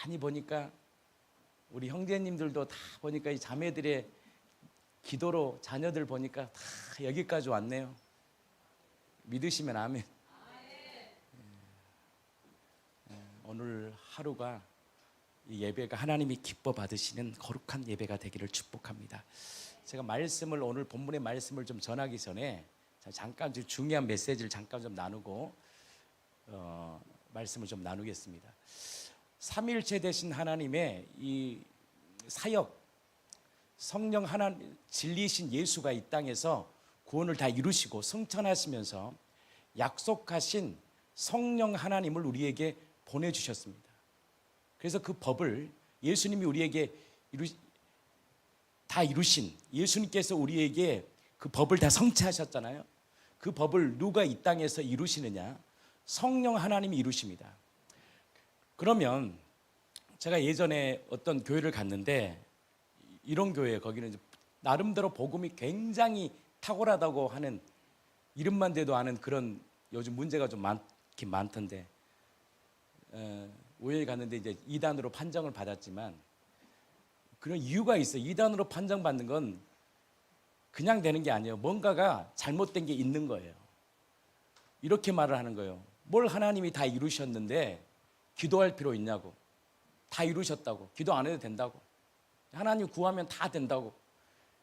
가만히 보니까 우리 형제님들도 다 보니까 이 자매들의 기도로 자녀들 보니까 다 여기까지 왔네요. 믿으시면 아멘. 오늘 하루가 이 예배가 하나님이 기뻐 받으시는 거룩한 예배가 되기를 축복합니다. 제가 말씀을 오늘 본문의 말씀을 좀 전하기 전에 잠깐 중요한 메시지를 잠깐 좀 나누고 말씀을 좀 나누겠습니다. 삼위일체 되신 하나님의 이 사역, 성령 하나님 진리이신 예수가 이 땅에서 구원을 다 이루시고 승천하시면서 약속하신 성령 하나님을 우리에게 보내주셨습니다. 그래서 그 법을 예수님이 우리에게 다 이루신 예수님께서 우리에게 그 법을 다 성취하셨잖아요. 그 법을 누가 이 땅에서 이루시느냐? 성령 하나님이 이루십니다. 그러면 제가 예전에 어떤 교회를 갔는데 이런 교회, 거기는 나름대로 복음이 굉장히 탁월하다고 하는, 이름만 대도 아는 그런, 요즘 문제가 좀 많긴 많던데 우연히 갔는데 이제 2단으로 판정을 받았지만 그런 이유가 있어요. 2단으로 판정받는 건 그냥 되는 게 아니에요. 뭔가가 잘못된 게 있는 거예요. 이렇게 말을 하는 거예요. 뭘 하나님이 다 이루셨는데 기도할 필요 있냐고. 다 이루셨다고. 기도 안 해도 된다고. 하나님 구하면 다 된다고.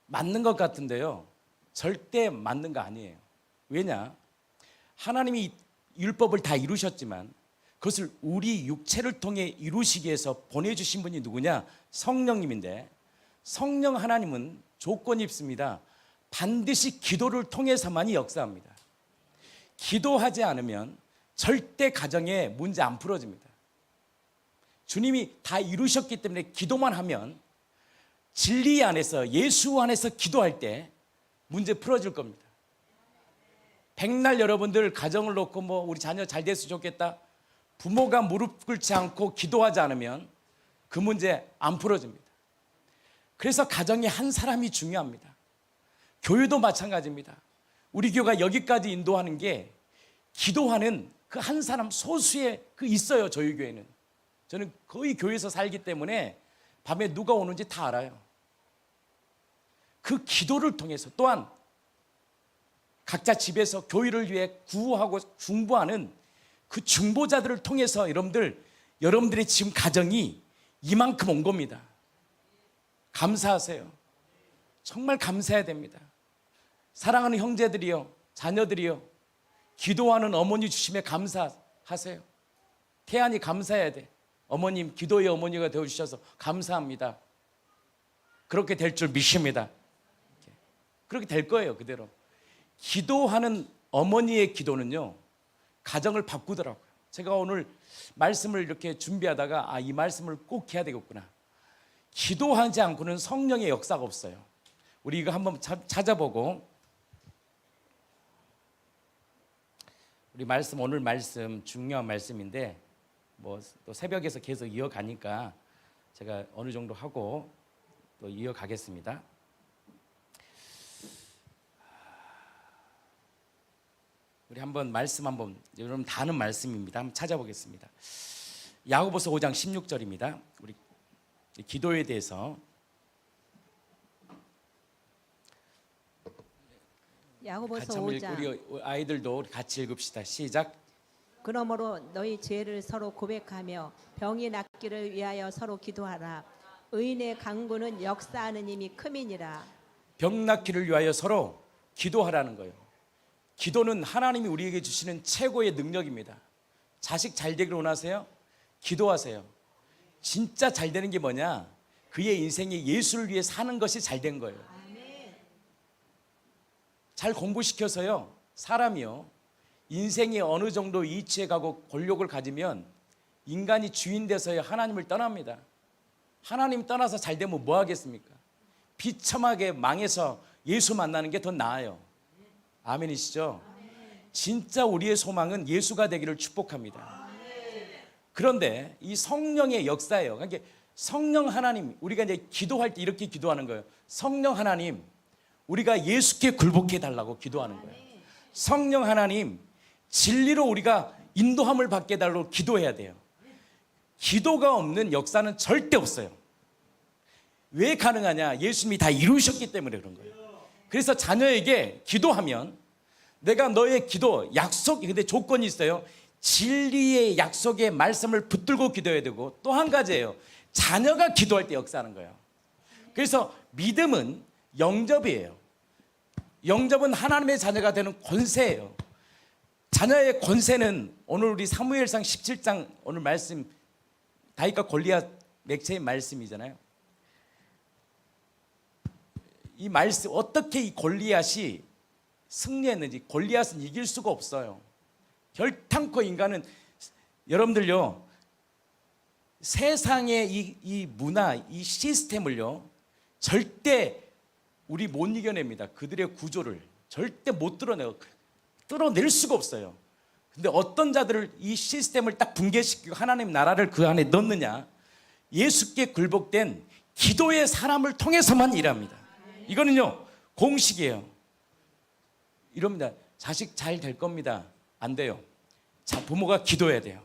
맞는 것 같은데요, 절대 맞는 거 아니에요. 왜냐? 하나님이 율법을 다 이루셨지만 그것을 우리 육체를 통해 이루시기 위해서 보내주신 분이 누구냐? 성령님인데, 성령 하나님은 조건이 있습니다. 반드시 기도를 통해서만이 역사합니다. 기도하지 않으면 절대 가정에 문제 안 풀어집니다. 주님이 다 이루셨기 때문에 기도만 하면, 진리 안에서 예수 안에서 기도할 때 문제 풀어질 겁니다. 백날 여러분들 가정을 놓고 우리 자녀 잘 됐으면 좋겠다, 부모가 무릎 꿇지 않고 기도하지 않으면 그 문제 안 풀어집니다. 그래서 가정에 한 사람이 중요합니다. 교회도 마찬가지입니다. 우리 교회가 여기까지 인도하는 게 기도하는 그 한 사람 소수의 있어요. 저희 교회는. 저는 거의 교회에서 살기 때문에 밤에 누가 오는지 다 알아요. 그 기도를 통해서, 또한 각자 집에서 교회를 위해 구호하고 중보하는 그 중보자들을 통해서 여러분들의 지금 가정이 이만큼 온 겁니다. 감사하세요. 정말 감사해야 됩니다. 사랑하는 형제들이요, 자녀들이요, 기도하는 어머니 주심에 감사하세요. 태안이 감사해야 돼. 어머님, 기도의 어머니가 되어주셔서 감사합니다. 그렇게 될 줄 믿습니다. 그렇게 될 거예요. 그대로. 기도하는 어머니의 기도는요, 가정을 바꾸더라고요. 제가 오늘 말씀을 이렇게 준비하다가 이 말씀을 꼭 해야 되겠구나. 기도하지 않고는 성령의 역사가 없어요. 우리 이거 한번 찾아보고, 우리 말씀, 오늘 말씀 중요한 말씀인데 또 새벽에서 계속 이어가니까 제가 어느 정도 하고 또 이어가겠습니다. 우리 한번 말씀 여러분 다 아는 말씀입니다. 한번 찾아보겠습니다. 야고보서 5장 16절입니다. 우리 기도에 대해서 야고보서 같이 5장. 우리 아이들도 같이 읽읍시다. 시작. 그러므로 너희 죄를 서로 고백하며 병이 낫기를 위하여 서로 기도하라. 의인의 간구는 역사하는 힘이 큼이니라. 병 낫기를 위하여 서로 기도하라는 거예요. 기도는 하나님이 우리에게 주시는 최고의 능력입니다. 자식 잘 되기를 원하세요? 기도하세요. 진짜 잘 되는 게 뭐냐? 그의 인생이 예수를 위해 사는 것이 잘 된 거예요. 잘 공부시켜서요, 사람이요, 인생이 어느 정도 이치해 가고 권력을 가지면 인간이 주인 돼서요 하나님을 떠납니다. 하나님 떠나서 잘 되면 뭐 하겠습니까? 비참하게 망해서 예수 만나는 게 더 나아요. 아멘이시죠? 진짜 우리의 소망은 예수가 되기를 축복합니다. 그런데 이 성령의 역사예요. 그러니까 성령 하나님, 우리가 이제 기도할 때 이렇게 기도하는 거예요. 성령 하나님, 우리가 예수께 굴복해 달라고 기도하는 거예요. 성령 하나님, 진리로 우리가 인도함을 받게 달라고 기도해야 돼요. 기도가 없는 역사는 절대 없어요. 왜 가능하냐? 예수님이 다 이루셨기 때문에 그런 거예요. 그래서 자녀에게 기도하면 내가 너의 기도 약속, 근데 조건이 있어요. 진리의 약속의 말씀을 붙들고 기도해야 되고, 또 한 가지예요. 자녀가 기도할 때 역사하는 거예요. 그래서 믿음은 영접이에요. 영접은 하나님의 자녀가 되는 권세예요. 자녀의 권세는 오늘 우리 사무엘상 17장 오늘 말씀, 다윗과 골리앗 맥체의 말씀이잖아요. 이 말씀, 어떻게 이 골리앗이 승리했는지, 골리앗은 이길 수가 없어요. 결탄코 인간은, 여러분들요, 세상의 이 문화, 이 시스템을요, 절대 우리 못 이겨냅니다. 그들의 구조를 절대 못 뚫어낼 수가 없어요. 근데 어떤 자들을 이 시스템을 딱 붕괴시키고 하나님 나라를 그 안에 넣느냐? 예수께 굴복된 기도의 사람을 통해서만 일합니다. 이거는요, 공식이에요. 이럽니다. 자식 잘 될 겁니다. 안 돼요. 자, 부모가 기도해야 돼요.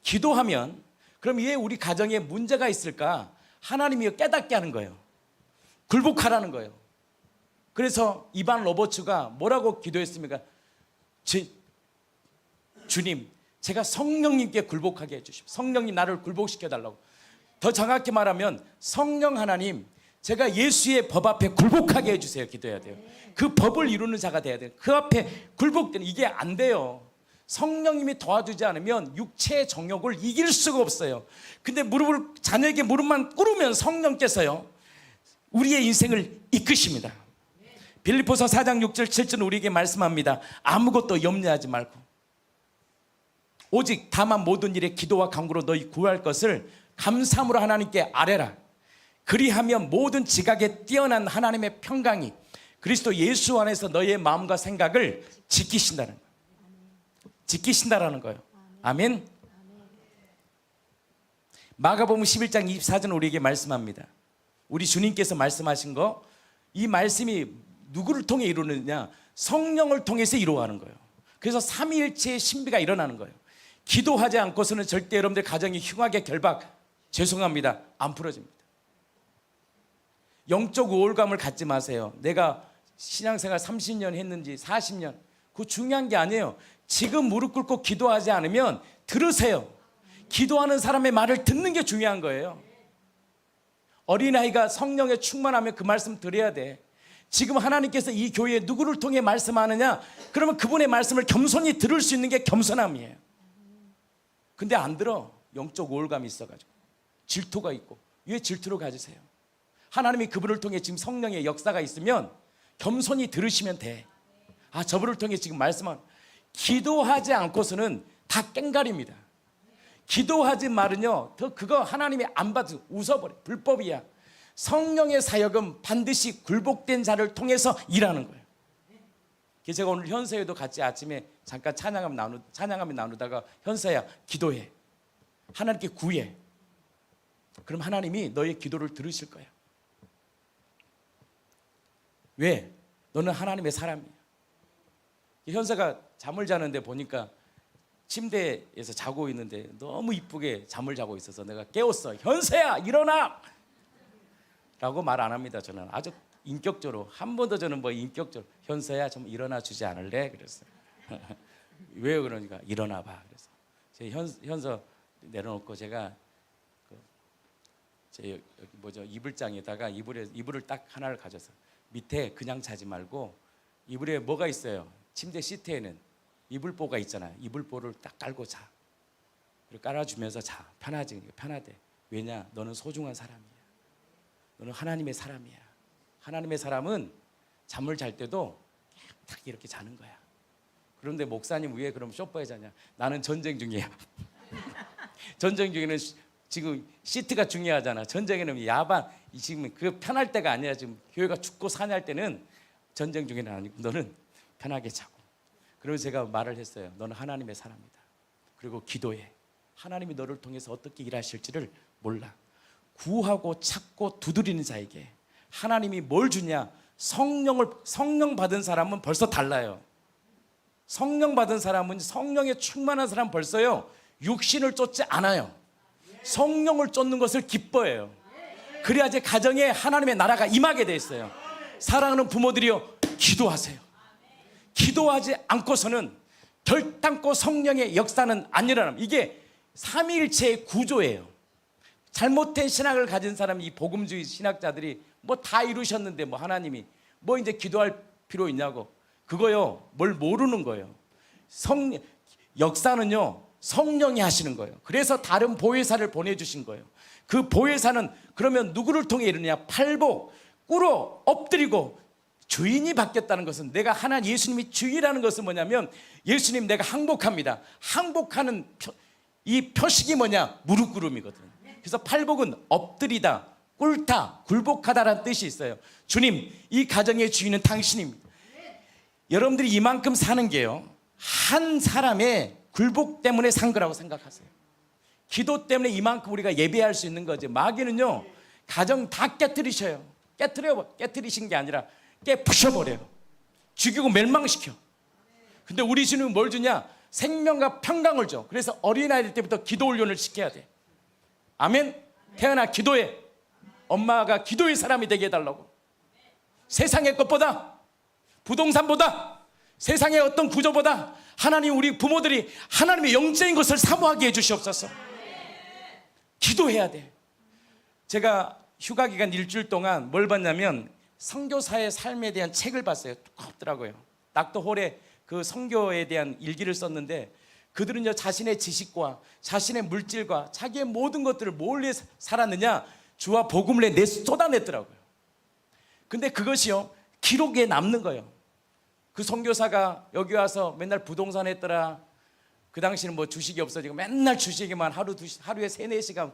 기도하면, 그럼 왜 우리 가정에 문제가 있을까? 하나님이 깨닫게 하는 거예요. 굴복하라는 거예요. 그래서 이반 로버츠가 뭐라고 기도했습니까? 주님, 제가 성령님께 굴복하게 해주십시오. 성령님 나를 굴복시켜 달라고. 더 정확히 말하면 성령 하나님, 제가 예수의 법 앞에 굴복하게 해주세요. 기도해야 돼요. 그 법을 이루는 자가 돼야 돼요. 그 앞에 굴복되는, 이게 안 돼요. 성령님이 도와주지 않으면 육체의 정욕을 이길 수가 없어요. 근데 자녀에게 무릎만 꿇으면 성령께서요, 우리의 인생을 이끄십니다. 빌립보서 4장 6절 7절 우리에게 말씀합니다. 아무것도 염려하지 말고 오직 다만 모든 일에 기도와 간구로 너희 구할 것을 감사함으로 하나님께 아뢰라. 그리하면 모든 지각에 뛰어난 하나님의 평강이 그리스도 예수 안에서 너희의 마음과 생각을 지키신다는 거예요. 지키신다라는 거예요. 아멘. 마가복음 11장 24절 우리에게 말씀합니다. 우리 주님께서 말씀하신 거, 이 말씀이 누구를 통해 이루느냐? 성령을 통해서 이루어가는 거예요. 그래서 삼위일체의 신비가 일어나는 거예요. 기도하지 않고서는 절대 여러분들 가정이 흉하게 결박, 죄송합니다, 안 풀어집니다. 영적 우월감을 갖지 마세요. 내가 신앙생활 30년 했는지 40년, 그거 중요한 게 아니에요. 지금 무릎 꿇고 기도하지 않으면 들으세요. 기도하는 사람의 말을 듣는 게 중요한 거예요. 어린아이가 성령에 충만하면 그 말씀 들어야 돼. 지금 하나님께서 이 교회에 누구를 통해 말씀하느냐? 그러면 그분의 말씀을 겸손히 들을 수 있는 게 겸손함이에요. 근데 안 들어. 영적 우월감이 있어가지고 질투가 있고. 왜 질투로 가지세요? 하나님이 그분을 통해 지금 성령의 역사가 있으면 겸손히 들으시면 돼. 아, 저분을 통해 지금 말씀한, 기도하지 않고서는 다 깽가리입니다. 기도하지 말은요, 더 그거 하나님이 안 받아, 웃어버려. 불법이야. 성령의 사역은 반드시 굴복된 자를 통해서 일하는 거예요. 제가 오늘 현서에도 같이 아침에 잠깐 찬양하며 나누다가, 현서야 기도해, 하나님께 구해. 그럼 하나님이 너의 기도를 들으실 거야. 왜? 너는 하나님의 사람이야. 현서가 잠을 자는데 보니까 침대에서 자고 있는데 너무 이쁘게 잠을 자고 있어서 내가 깨웠어. 현서야 일어나! 라고 말 안 합니다. 저는 아주 인격적으로, 한 번도 저는 뭐 인격적으로, 현서야 좀 일어나 주지 않을래? 그랬어요. 왜 그러니까 일어나 봐. 그래서 제 현서 내려놓고 제가 제 여기 이불장에다가 이불을 딱 하나를 가져서 밑에 그냥 자지 말고 이불에 뭐가 있어요? 침대 시트에는 이불보가 있잖아요. 이불보를 딱 깔고 자. 그리고 깔아주면서 자. 편하대. 왜냐? 너는 소중한 사람이야. 너는 하나님의 사람이야. 하나님의 사람은 잠을 잘 때도 딱 이렇게 자는 거야. 그런데 목사님 왜 그럼 소파에 자냐? 나는 전쟁 중이야. 전쟁 중에는 지금 시트가 중요하잖아. 전쟁에는 야반, 지금 그 편할 때가 아니라 지금 교회가 죽고 사냐할 때는 전쟁 중에는 아니고 너는 편하게 자고. 그래서 제가 말을 했어요. 너는 하나님의 사람이다. 그리고 기도해. 하나님이 너를 통해서 어떻게 일하실지를 몰라. 구하고 찾고 두드리는 자에게 하나님이 뭘 주냐? 성령 받은 사람은 벌써 달라요. 성령 받은 사람은, 성령에 충만한 사람은 벌써요, 육신을 쫓지 않아요. 성령을 쫓는 것을 기뻐해요. 그래야지 가정에 하나님의 나라가 임하게 돼 있어요. 사랑하는 부모들이요, 기도하세요. 기도하지 않고서는 결단코 성령의 역사는 안 일어납니다. 이게 삼위일체의 구조예요. 잘못된 신학을 가진 사람이, 이 복음주의 신학자들이 뭐 다 이루셨는데 뭐 하나님이 뭐 이제 기도할 필요 있냐고, 그거요 뭘 모르는 거예요. 역사는요 성령이 하시는 거예요. 그래서 다른 보혜사를 보내주신 거예요. 그 보혜사는 그러면 누구를 통해 이르느냐? 팔복 꿇어 엎드리고 주인이 바뀌었다는 것은, 내가 하나님 예수님이 주인이라는 것은 뭐냐면, 예수님 내가 항복합니다. 항복하는 이 표식이 뭐냐? 무릎 꿇음이거든. 그래서 팔복은 엎드리다, 꿇다, 굴복하다라는 뜻이 있어요. 주님, 이 가정의 주인은 당신입니다. 여러분들이 이만큼 사는 게요, 한 사람의 굴복 때문에 산 거라고 생각하세요. 기도 때문에 이만큼 우리가 예배할 수 있는 거죠. 마귀는요 가정 다 깨뜨리셔요. 깨뜨리신 게 아니라 깨부셔버려요. 죽이고 멸망시켜. 근데 우리 주님은 뭘 주냐? 생명과 평강을 줘. 그래서 어린아이들 때부터 기도 훈련을 시켜야 돼. 아멘. 태어나 기도해. 엄마가 기도의 사람이 되게 해달라고. 세상의 것보다, 부동산보다, 세상의 어떤 구조보다 하나님, 우리 부모들이 하나님의 영적인 것을 사모하게 해주시옵소서. 기도해야 돼. 제가 휴가 기간 일주일 동안 뭘 봤냐면 선교사의 삶에 대한 책을 봤어요. 두껍더라고요. 닥터 홀의 그 선교에 대한 일기를 썼는데, 그들은요 자신의 지식과 자신의 물질과 자기의 모든 것들을 뭘 위해 살았느냐? 주와 복음을 쏟아냈더라고요. 근데 그것이요 기록에 남는 거예요. 그 선교사가 여기 와서 맨날 부동산 했더라. 그 당시는 뭐 주식이 없어지고 맨날 주식에만 하루에 3-4시간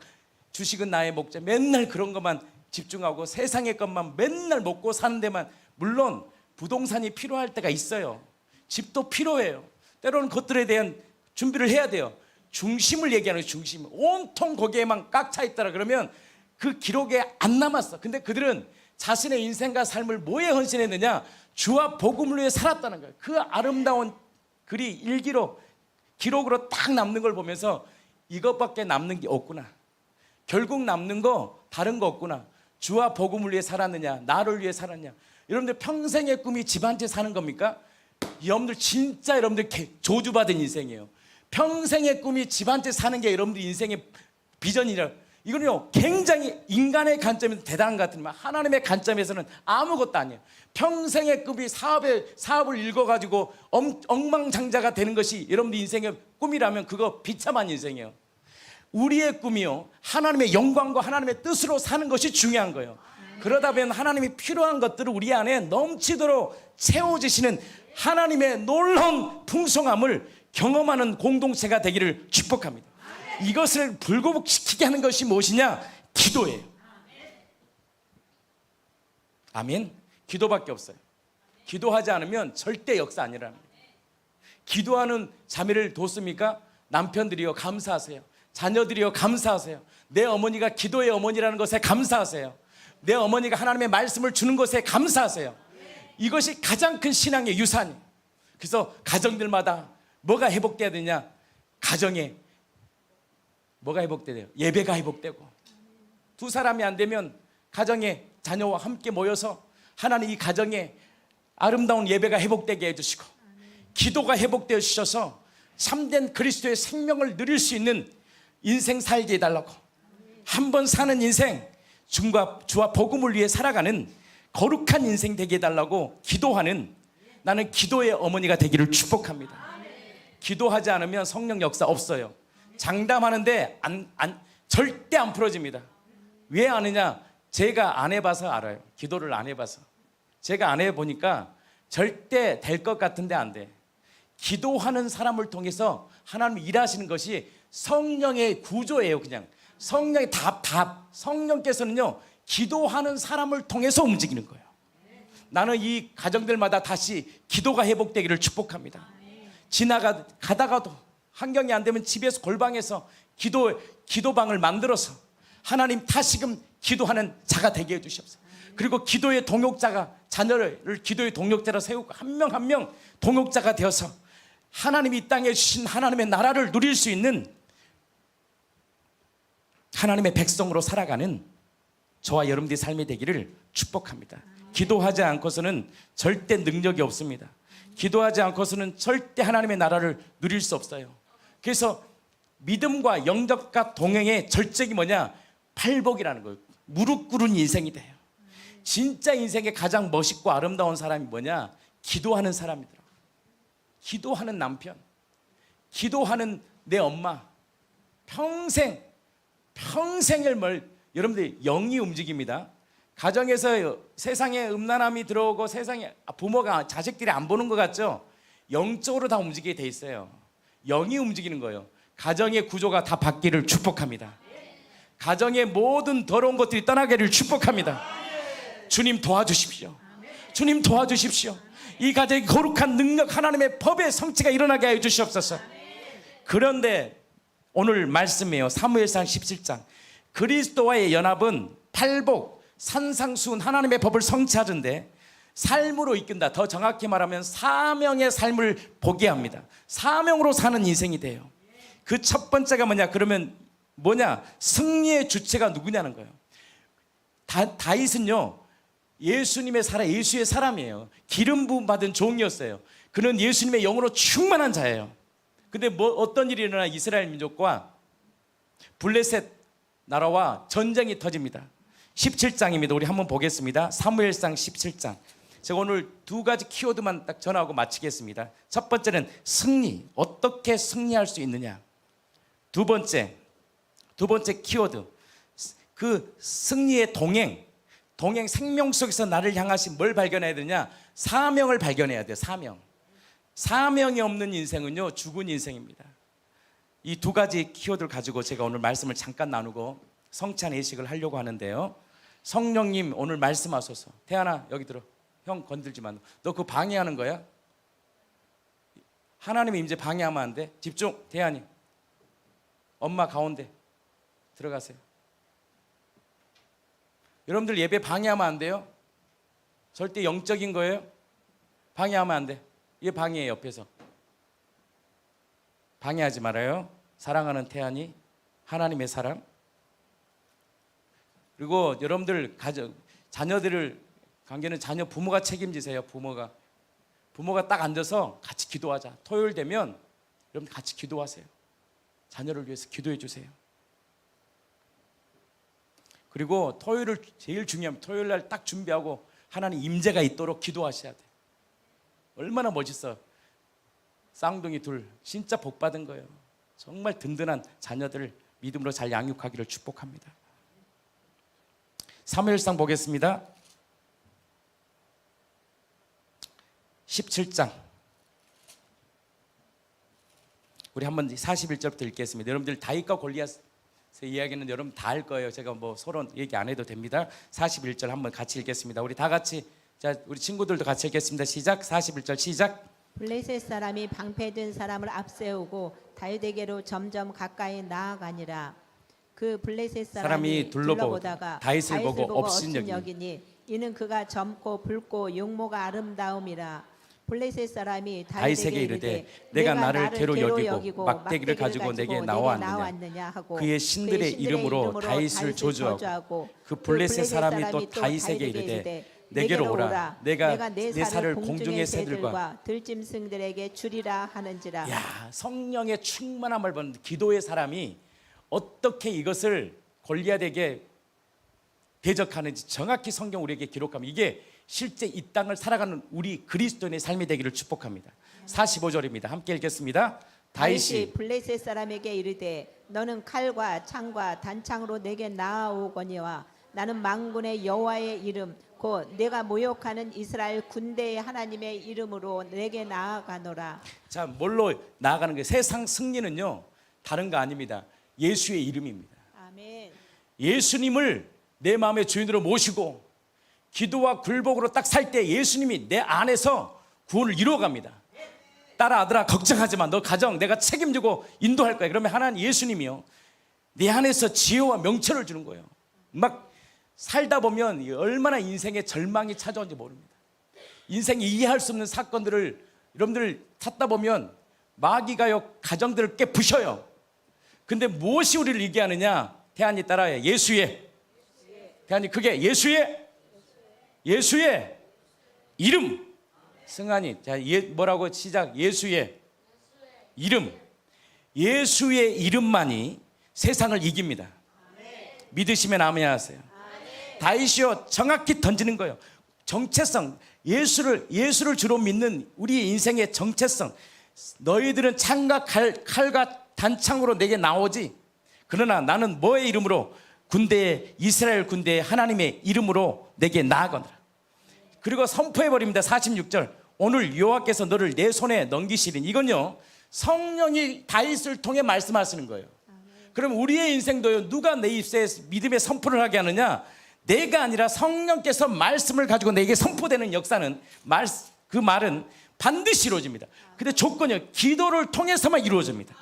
주식은 나의 목자, 맨날 그런 것만 집중하고 세상의 것만 맨날 먹고 사는 데만. 물론 부동산이 필요할 때가 있어요. 집도 필요해요. 때로는 그것들에 대한 준비를 해야 돼요. 중심을 얘기하는 거예요. 중심. 온통 거기에만 꽉 차 있더라. 그러면 그 기록에 안 남았어. 근데 그들은 자신의 인생과 삶을 뭐에 헌신했느냐? 주와 복음을 위해 살았다는 거예요. 그 아름다운 글이 일기로, 기록으로 딱 남는 걸 보면서 이것밖에 남는 게 없구나. 결국 남는 거 다른 거 없구나. 주와 복음을 위해 살았느냐, 나를 위해 살았냐. 여러분들 평생의 꿈이 집 한 채 사는 겁니까? 여러분들 진짜 여러분들 조주받은 인생이에요. 평생의 꿈이 집 한 채 사는 게 여러분들 인생의 비전이라. 이거는요 굉장히 인간의 관점에서 대단한 것 같지만 하나님의 관점에서는 아무것도 아니에요. 평생의 꿈이 사업을 읽어가지고 엉망장자가 되는 것이 여러분들 인생의 꿈이라면 그거 비참한 인생이에요. 우리의 꿈이요 하나님의 영광과 하나님의 뜻으로 사는 것이 중요한 거예요. 그러다 보면 하나님이 필요한 것들을 우리 안에 넘치도록 채워주시는 하나님의 놀라운 풍성함을 경험하는 공동체가 되기를 축복합니다. 이것을 불구시키게 하는 것이 무엇이냐? 기도예요. 아멘. 기도밖에 없어요. 기도하지 않으면 절대 역사 아니라는 거예요. 기도하는 자매를 뒀습니까? 남편들이요 감사하세요. 자녀들이요 감사하세요. 내 어머니가 기도의 어머니라는 것에 감사하세요. 내 어머니가 하나님의 말씀을 주는 것에 감사하세요. 이것이 가장 큰 신앙의 유산이에요. 그래서 가정들마다 뭐가 회복돼야 되냐? 가정에 뭐가 회복돼요? 예배가 회복되고, 두 사람이 안 되면 가정에 자녀와 함께 모여서 하나님 이 가정에 아름다운 예배가 회복되게 해주시고, 기도가 회복되어 주셔서 참된 그리스도의 생명을 누릴 수 있는 인생 살게 해달라고. 한 번 사는 인생, 주와 복음을 위해 살아가는 거룩한 인생 되게 해달라고 기도하는, 나는 기도의 어머니가 되기를 축복합니다. 기도하지 않으면 성령 역사 없어요. 장담하는데 절대 안 풀어집니다. 왜 아느냐? 제가 안 해봐서 알아요. 기도를 안 해봐서. 제가 안 해보니까 절대 될 것 같은데 안 돼. 기도하는 사람을 통해서 하나님이 일하시는 것이 성령의 구조예요. 그냥 성령의 답. 성령께서는요 기도하는 사람을 통해서 움직이는 거예요. 나는 이 가정들마다 다시 기도가 회복되기를 축복합니다. 가다가도 환경이 안 되면 집에서 골방에서 기도방을 만들어서 하나님 다시금 기도하는 자가 되게 해주시옵소서. 그리고 기도의 동역자가, 자녀를 기도의 동역자로 세우고 한 명 한 명 동역자가 되어서 하나님이 이 땅에 주신 하나님의 나라를 누릴 수 있는 하나님의 백성으로 살아가는 저와 여러분들의 삶이 되기를 축복합니다. 기도하지 않고서는 절대 능력이 없습니다. 기도하지 않고서는 절대 하나님의 나라를 누릴 수 없어요. 그래서 믿음과 영접과 동행의 절정이 뭐냐? 팔복이라는 거예요. 무릎 꿇은 인생이 돼요. 진짜 인생의 가장 멋있고 아름다운 사람이 뭐냐? 기도하는 사람이더라고요. 기도하는 남편, 기도하는 내 엄마, 평생을 여러분들 영이 움직입니다. 가정에서 세상에 음란함이 들어오고 세상에 부모가 자식들이 안 보는 것 같죠? 영적으로 다 움직이게 돼 있어요. 영이 움직이는 거예요. 가정의 구조가 다 바뀌기를 축복합니다. 가정의 모든 더러운 것들이 떠나기를 축복합니다. 주님 도와주십시오. 주님 도와주십시오. 이 가정의 거룩한 능력, 하나님의 법의 성취가 일어나게 하여 주시옵소서. 그런데 오늘 말씀이에요. 사무엘상 17장. 그리스도와의 연합은 팔복, 산상수훈, 하나님의 법을 성취하는데 삶으로 이끈다. 더 정확히 말하면 사명의 삶을 보게 합니다. 사명으로 사는 인생이 돼요. 그 첫 번째가 뭐냐? 그러면 뭐냐? 승리의 주체가 누구냐는 거예요. 다윗은요, 예수의 사람이에요. 기름 부음 받은 종이었어요. 그는 예수님의 영으로 충만한 자예요. 근데 어떤 일이 일어나? 이스라엘 민족과 블레셋 나라와 전쟁이 터집니다. 17장입니다. 우리 한번 보겠습니다. 사무엘상 17장. 제가 오늘 두 가지 키워드만 딱 전하고 마치겠습니다. 첫 번째는 승리. 어떻게 승리할 수 있느냐. 두 번째 키워드. 그 승리의 동행 생명 속에서 나를 향하신 뭘 발견해야 되냐? 사명을 발견해야 돼요. 사명이 없는 인생은요, 죽은 인생입니다. 이 두 가지 키워드를 가지고 제가 오늘 말씀을 잠깐 나누고 성찬 예식을 하려고 하는데요. 성령님 오늘 말씀하소서. 태연아 여기 들어. 형 건들지 마. 너 그거 방해하는 거야? 하나님이 이제 방해하면 안 돼. 집중. 태연이 엄마 가운데 들어가세요. 여러분들 예배 방해하면 안 돼요. 절대 영적인 거예요. 방해하면 안 돼. 이게 방해예요. 옆에서 방해하지 말아요. 사랑하는 태안이 하나님의 사람. 그리고 여러분들 자녀들을 관계는 자녀 부모가 책임지세요. 부모가 딱 앉아서 같이 기도하자. 토요일 되면 여러분 같이 기도하세요. 자녀를 위해서 기도해 주세요. 그리고 토요일을 제일 중요합니다. 토요일 날 딱 준비하고 하나님 임재가 있도록 기도하셔야 돼요. 얼마나 멋있어. 쌍둥이 둘 진짜 복 받은 거예요. 정말 든든한 자녀들을 믿음으로 잘 양육하기를 축복합니다. 사무엘상 보겠습니다. 17장 우리 한번 41절부터 읽겠습니다. 여러분들 다윗과 골리앗의 이야기는 여러분 다 알 거예요. 제가 뭐 서로 얘기 안 해도 됩니다. 41절 한번 같이 읽겠습니다. 우리 다 같이, 자 우리 친구들도 같이 읽겠습니다. 시작. 41절 시작. 블레셋 사람이 방패든 사람을 앞세우고 다윗에게로 점점 가까이 나아가니라. 그 블레셋 사람이 둘러보다가 다윗을 보고 업신 업신 여기니 이는 그가 젊고 붉고 용모가 아름다움이라. 블레셋 사람이 다윗에게 이르되 내가 나를 괴로 여기고 막대기를 가지고 내게 나왔느냐 하고 그의 신들의 이름으로 다윗을 저주하고 그 블레셋 사람이 또 다윗에게 이르되 내게로 오라. 내가 내 살을 공중의 새들과 들짐승들에게 주리라 하는지라. 야, 성령의 충만함을 본 기도의 사람이 어떻게 이것을 골리앗에게 대적하는지 정확히 성경 우리에게 기록하면 이게 실제 이 땅을 살아가는 우리 그리스도인의 삶이 되기를 축복합니다. 45절입니다. 함께 읽겠습니다. 다윗이 블레셋 사람에게 이르되 너는 칼과 창과 단창으로 내게 나아오거니와 나는 만군의 여호와의 이름 곧 내가 모욕하는 이스라엘 군대의 하나님의 이름으로 내게 나아가노라. 자, 뭘로 나아가는 거예요? 세상 승리는요 다른 거 아닙니다. 예수의 이름입니다. 아멘. 예수님을 내 마음의 주인으로 모시고 기도와 굴복으로 딱 살 때 예수님이 내 안에서 구원을 이루어갑니다. 딸아 아들아 걱정하지 마. 너 가정 내가 책임지고 인도할 거야. 그러면 하나님 예수님이요 내 안에서 지혜와 명철을 주는 거예요. 막 살다 보면 얼마나 인생에 절망이 찾아온지 모릅니다. 인생이 이해할 수 없는 사건들을 여러분들 찾다 보면 마귀가요 가정들을 깨부셔요. 근데 무엇이 우리를 이기게 하느냐? 태안이 따라해. 예수의. 태안이 크게 예수의 이름. 승환이 자 뭐라고 시작. 예수의 이름. 예수의 이름만이 세상을 이깁니다. 믿으시면 아멘 하세요. 다윗이요 정확히 던지는 거예요. 정체성, 예수를 주로 믿는 우리 인생의 정체성. 너희들은 창과 칼과 단창으로 내게 나오지. 그러나 나는 뭐의 이름으로? 이스라엘 군대의 하나님의 이름으로 내게 나아가노라. 그리고 선포해 버립니다. 46절. 오늘 여호와께서 너를 내 손에 넘기시리니. 이건요 성령이 다윗을 통해 말씀하시는 거예요. 그럼 우리의 인생도요, 누가 내 입술에 믿음의 선포를 하게 하느냐? 내가 아니라 성령께서 말씀을 가지고 내게 선포되는 역사는 그 말은 반드시 이루어집니다. 근데 조건이요, 기도를 통해서만 이루어집니다.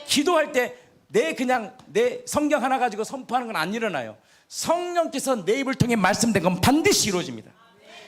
기도할 때 내 성경 하나 가지고 선포하는 건 안 일어나요. 성령께서 내 입을 통해 말씀된 건 반드시 이루어집니다.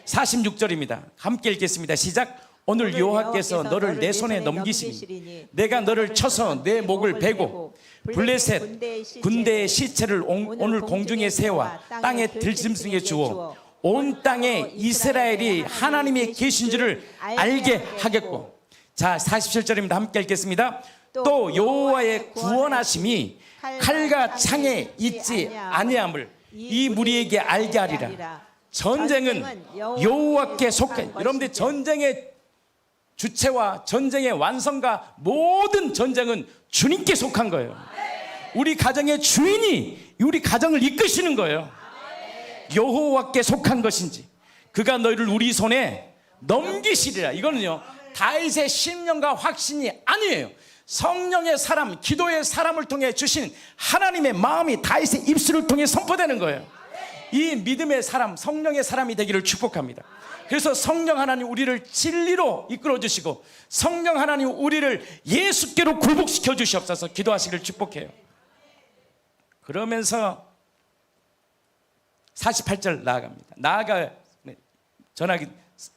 46절입니다. 함께 읽겠습니다. 시작. 오늘 여호와께서 너를 내 손에 넘기시니 내가 너를 쳐서 내 목을 베고 블레셋 군대의 시체를 오늘 공중에 세워 땅에 들짐승에 주어 온 땅에 이스라엘이 하나님이 계신 줄을 알게 하겠고. 자 47절입니다. 함께 읽겠습니다. 또 여호와의 구원하심이 칼과 창에 있지 아니함을 이 무리에게 알게 하리라. 전쟁은 여호와께 속해. 여러분들 전쟁의 주체와 전쟁의 완성과 모든 전쟁은 주님께 속한 거예요. 우리 가정의 주인이 우리 가정을 이끄시는 거예요. 여호와께 속한 것인지 그가 너희를 우리 손에 넘기시리라. 이거는요 다윗의 신념과 확신이 아니에요. 성령의 사람, 기도의 사람을 통해 주신 하나님의 마음이 다윗의 입술을 통해 선포되는 거예요. 이 믿음의 사람, 성령의 사람이 되기를 축복합니다. 그래서 성령 하나님 우리를 진리로 이끌어 주시고 성령 하나님 우리를 예수께로 굴복시켜 주시옵소서. 기도하시기를 축복해요. 그러면서 48절 나아갑니다.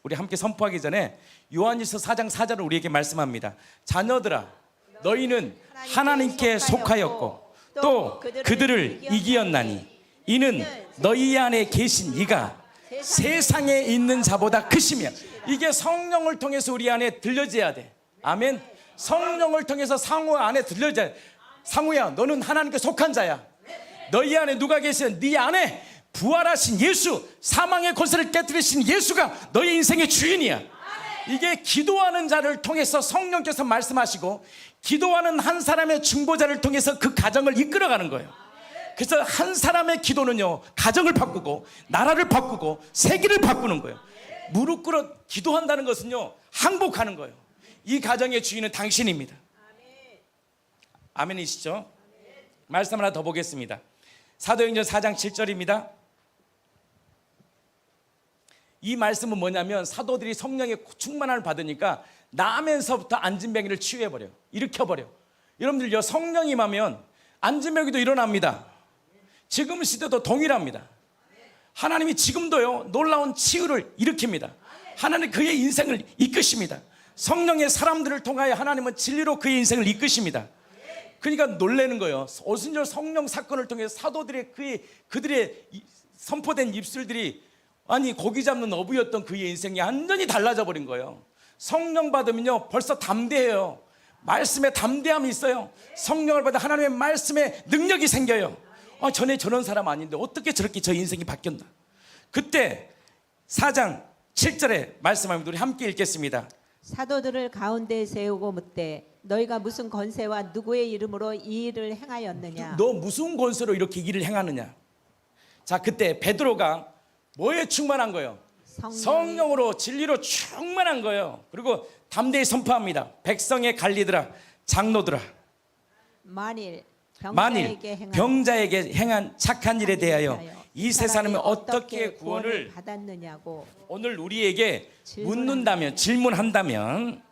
우리 함께 선포하기 전에 요한일서 4장 4절을 우리에게 말씀합니다. 자녀들아 너희는 하나님께 속하였고 또 그들을 이기었나니 이는 너희 안에 계신 이가 세상에 있는 자보다 크시며. 이게 성령을 통해서 우리 안에 들려져야 돼. 아멘. 성령을 통해서 상우 안에 들려져야 돼. 상우야 너는 하나님께 속한 자야. 너희 안에 누가 계시는? 네 안에 부활하신 예수, 사망의 권세를 깨뜨리신 예수가 너희 인생의 주인이야. 이게 기도하는 자를 통해서 성령께서 말씀하시고 기도하는 한 사람의 중보자를 통해서 그 가정을 이끌어가는 거예요. 그래서 한 사람의 기도는요 가정을 바꾸고 나라를 바꾸고 세계를 바꾸는 거예요. 무릎 꿇어 기도한다는 것은요 항복하는 거예요. 이 가정의 주인은 당신입니다. 아멘이시죠? 말씀 하나 더 보겠습니다. 사도행전 4장 7절입니다. 이 말씀은 뭐냐면 사도들이 성령의 충만함을 받으니까 나면서부터 안진뱅이를 치유해버려요. 일으켜버려. 여러분들요 성령이 임하면 안진뱅이도 일어납니다. 지금 시대도 동일합니다. 하나님이 지금도요 놀라운 치유를 일으킵니다. 하나님 그의 인생을 이끄십니다. 성령의 사람들을 통하여 하나님은 진리로 그의 인생을 이끄십니다. 그러니까 놀라는 거예요. 오순절 성령 사건을 통해 사도들의 그들의 선포된 입술들이 아니 고기 잡는 어부였던 그의 인생이 완전히 달라져 버린 거예요. 성령 받으면요 벌써 담대해요. 말씀에 담대함이 있어요. 성령을 받아 하나님의 말씀에 능력이 생겨요. 전에 저런 사람 아닌데 어떻게 저렇게 저 인생이 바뀌었나. 그때 4장 7절에 말씀합니다. 우리 함께 읽겠습니다. 사도들을 가운데 세우고 묻되 너희가 무슨 권세와 누구의 이름으로 이 일을 행하였느냐. 너 무슨 권세로 이렇게 일을 행하느냐. 자 그때 베드로가 뭐에 충만한 거예요? 성령으로 진리로 충만한 거예요. 그리고 담대히 선포합니다. 백성의 관리들아 장로들아 만일 병자에게 행한 착한 일에 대하여 이 세 사람이 어떻게 구원을 받았느냐고 오늘 우리에게 묻는다면 질문한다면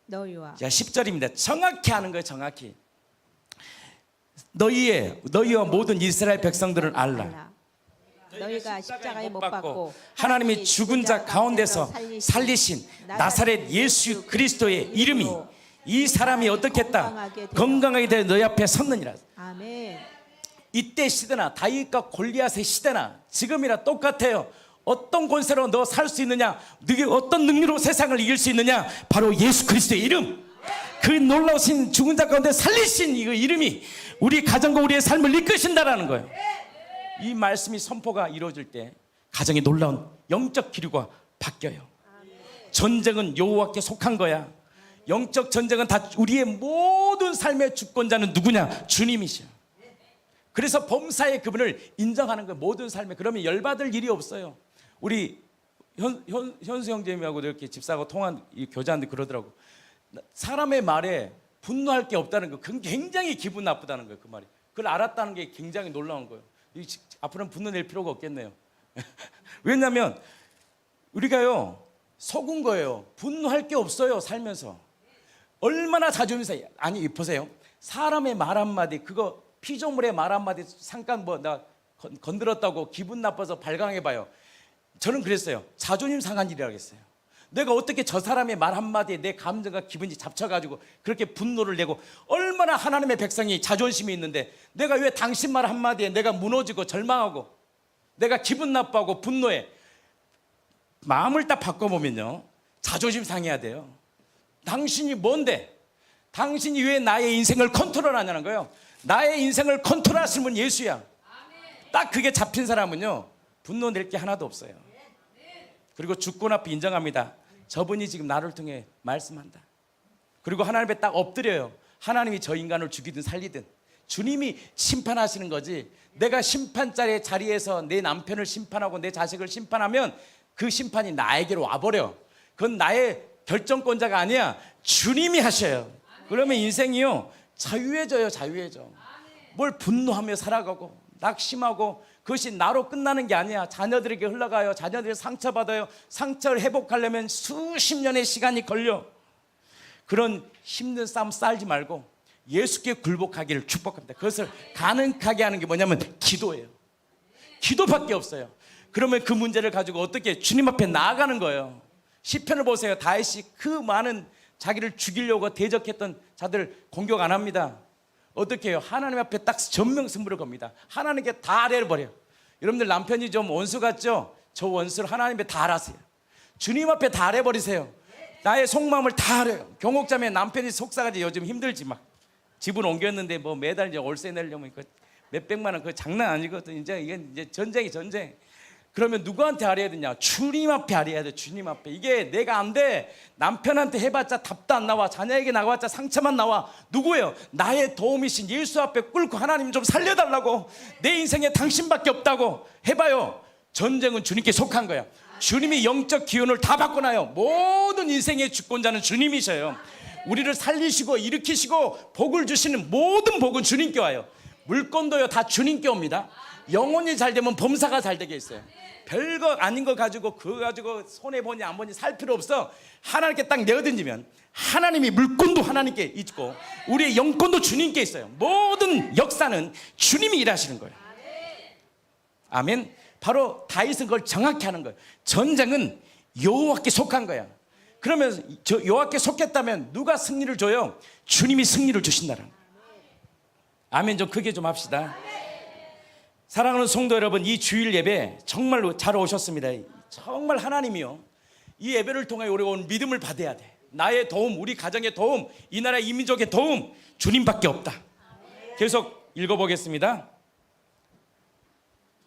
너희와 자 10절입니다. 정확히 하는 거예요. 정확히 너희와 모든 이스라엘 백성들을 알라. 너희가 십자가에 못 박고 하나님이 죽은 자 가운데서 살리신 나사렛 예수 그리스도의 이름이 이 사람이 어떻게 했다? 건강하게 되어. 건강하게 되어 너희 앞에 섰느니라. 아멘. 이때 시대나 다윗과 골리앗의 시대나 지금이나 똑같아요. 어떤 권세로 너 살 수 있느냐, 너게 어떤 능력으로 세상을 이길 수 있느냐, 바로 예수 그리스도의 이름. 그 놀라우신 죽은 자 가운데 살리신 이 이름이 우리 가정과 우리의 삶을 이끄신다라는 거예요. 이 말씀이 선포가 이루어질 때 가정의 놀라운 영적 기류가 바뀌어요. 전쟁은 여호와께 속한 거야. 영적 전쟁은 다 우리의 모든 삶의 주권자는 누구냐? 주님이시야. 그래서 범사의 그분을 인정하는 거예요. 모든 삶에. 그러면 열받을 일이 없어요. 우리 현수 형제님하고 이렇게 집사하고 통한 이 교제하는데 그러더라고. 사람의 말에 분노할 게 없다는 거, 그건 굉장히 기분 나쁘다는 거예요. 그 말이. 그걸 알았다는 게 굉장히 놀라운 거예요. 앞으로는 분노 낼 필요가 없겠네요. 왜냐하면 우리가요 속은 거예요. 분노할 게 없어요. 살면서 얼마나 자존심 상해. 아니 보세요. 사람의 말 한마디, 그거 피조물의 말 한마디 잠깐 뭐 나 건드렸다고 기분 나빠서 발광해봐요. 저는 그랬어요. 자존심 상한 일이라고 했어요. 내가 어떻게 저 사람의 말 한마디에 내 감정과 기분이 잡쳐가지고 그렇게 분노를 내고, 얼마나 하나님의 백성이 자존심이 있는데 내가 왜 당신 말 한마디에 내가 무너지고 절망하고 내가 기분 나빠하고 분노해. 마음을 딱 바꿔보면요 자존심 상해야 돼요. 당신이 뭔데? 당신이 왜 나의 인생을 컨트롤하냐는 거예요. 나의 인생을 컨트롤하시는 분 예수야. 딱 그게 잡힌 사람은요 분노 낼 게 하나도 없어요. 그리고 주권 앞에 인정합니다. 저분이 지금 나를 통해 말씀한다. 그리고 하나님에 딱 엎드려요. 하나님이 저 인간을 죽이든 살리든 주님이 심판하시는 거지. 내가 심판자의 자리에서 내 남편을 심판하고 내 자식을 심판하면 그 심판이 나에게로 와버려. 그건 나의 결정권자가 아니야. 주님이 하셔요. 그러면 인생이요 자유해져요. 자유해져. 뭘 분노하며 살아가고 낙심하고 그것이 나로 끝나는 게 아니야. 자녀들에게 흘러가요. 자녀들이 상처받아요. 상처를 회복하려면 수십 년의 시간이 걸려. 그런 힘든 싸움 싸우지 말고 예수께 굴복하기를 축복합니다. 그것을 가능하게 하는 게 뭐냐면 기도예요. 기도밖에 없어요. 그러면 그 문제를 가지고 어떻게 주님 앞에 나아가는 거예요. 시편을 보세요. 다윗이 그 많은 자기를 죽이려고 대적했던 자들 공격 안 합니다. 어떻게 해요? 하나님 앞에 딱 전명승부를 겁니다. 하나님께 다 아뢰버려. 여러분들 남편이 좀 원수 같죠? 저 원수를 하나님께 다 알아세요. 주님 앞에 다 아뢰버리세요. 나의 속마음을 다 아뢰요. 경옥자매 남편이 속상하지. 요즘 힘들지 막. 집을 옮겼는데 뭐 매달 이제 월세 내려면 몇 백만 원, 그 장난 아니거든. 이제 이게 전쟁이 전쟁. 그러면 누구한테 아뢰야 되냐? 주님 앞에 아뢰야 돼. 주님 앞에. 이게 내가 안 돼. 남편한테 해봤자 답도 안 나와. 자녀에게 나가봤자 상처만 나와. 누구예요? 나의 도움이신 예수 앞에 꿇고 하나님 좀 살려달라고. 내 인생에 당신밖에 없다고 해봐요. 전쟁은 주님께 속한 거야. 주님이 영적 기운을 다 바꿔놔요. 모든 인생의 주권자는 주님이셔요. 우리를 살리시고 일으키시고 복을 주시는 모든 복은 주님께 와요. 물건도요 다 주님께 옵니다. 영혼이 잘 되면 범사가 잘 되게 있어요. 별거 아닌 거 가지고 그거 가지고 손해보니 안 보니 살 필요 없어. 하나님께 딱 내어던지면 하나님이 물건도 하나님께 있고 우리의 영권도 주님께 있어요. 모든 역사는 주님이 일하시는 거예요. 아멘. 바로 다윗은 그걸 정확히 하는 거예요. 전쟁은 여호와께 속한 거야. 그러면 저 여호와께 속했다면 누가 승리를 줘요? 주님이 승리를 주신다는 거예요. 아멘. 좀 크게 좀 합시다. 사랑하는 성도 여러분, 이 주일 예배 정말로 잘 오셨습니다. 정말 하나님이요 이 예배를 통해 우리가 온 믿음을 받아야 돼. 나의 도움, 우리 가정의 도움, 이 나라 이민족의 도움 주님밖에 없다. 계속 읽어보겠습니다.